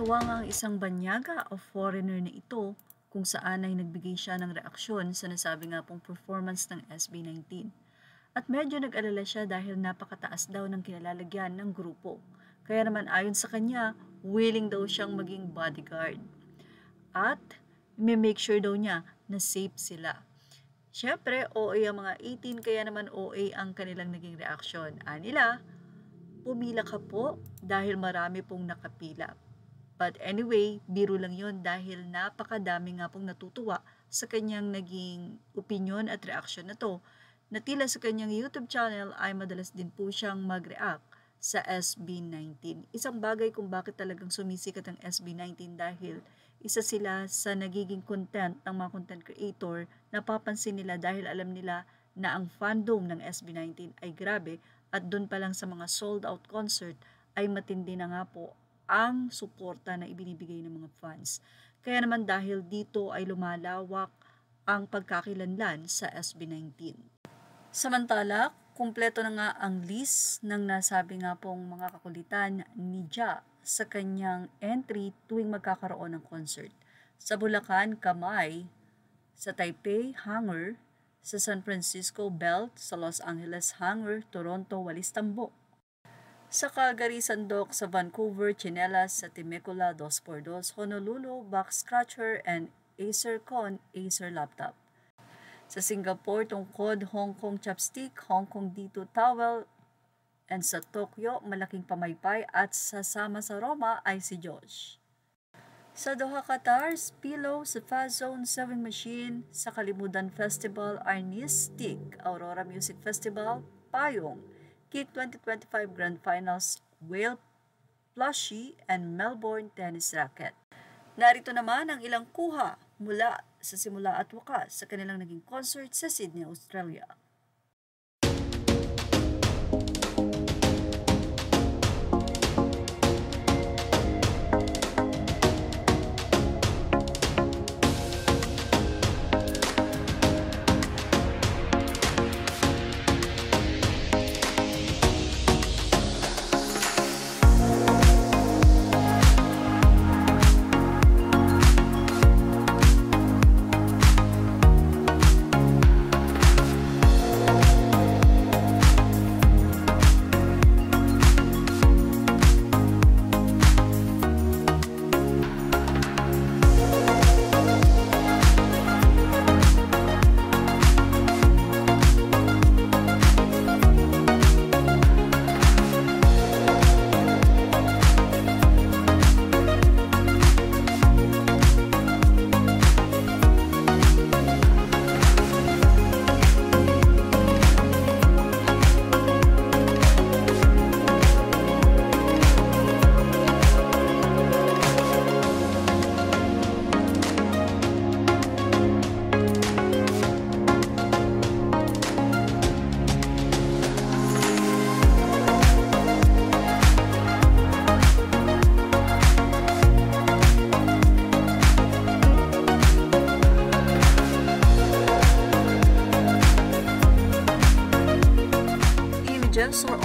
Natuwa nga ang isang banyaga o foreigner na ito kung saan ay nagbigay siya ng reaksyon sa nasabi nga pong performance ng SB19. At medyo nag-alala siya dahil napakataas daw ng kinalalagyan ng grupo. Kaya naman ayon sa kanya, willing daw siyang maging bodyguard. At may-make sure daw niya na safe sila. Siyempre, OA ang mga 18 kaya naman OA ang kanilang naging reaksyon. Anila, pumila ka po dahil marami pong nakapila. But anyway, biro lang yon dahil napakadami nga pong natutuwa sa kanyang naging opinion at reaction na to. Na tila sa kanyang YouTube channel ay madalas din po siyang mag-react sa SB19. Isang bagay kung bakit talagang sumisikat ang SB19 dahil isa sila sa nagiging content ng mga content creator na papansin nila dahil alam nila na ang fandom ng SB19 ay grabe at doon pa lang sa mga sold out concert ay matindi na nga po ang suporta na ibinibigay ng mga fans. Kaya naman dahil dito ay lumalawak ang pagkakilanlan sa SB19. Samantala, kumpleto na nga ang list ng nasabi nga pong mga kakulitan ni Ja sa kanyang entry tuwing magkakaroon ng concert. Sa Bulacan, Kamay, sa Taipei, Hangar, sa San Francisco, Belt, sa Los Angeles, Hangar, Toronto, Walis Tambo. Sa Calgary, Sandok, sa Vancouver, Chinelas, sa Temecula, 2x2, Honolulu, Box Scratcher, and Acercon, Acer Laptop. Sa Singapore, Tungkod, Hong Kong Chopstick, Hong Kong D2 Towel, and sa Tokyo, Malaking Pamaypay, at sa Sama sa Roma ay si Josh. Sa Doha, Qatar, Pillow, sa Fast Zone, Sewing Machine, sa Kalimudan Festival, Arnis Stick, Aurora Music Festival, Payong, Kick 2025 Grand Finals, Whale Plushie, and Melbourne Tennis Racket. Narito naman ang ilang kuha mula sa simula at wakas sa kanilang naging concert sa Sydney, Australia. Images were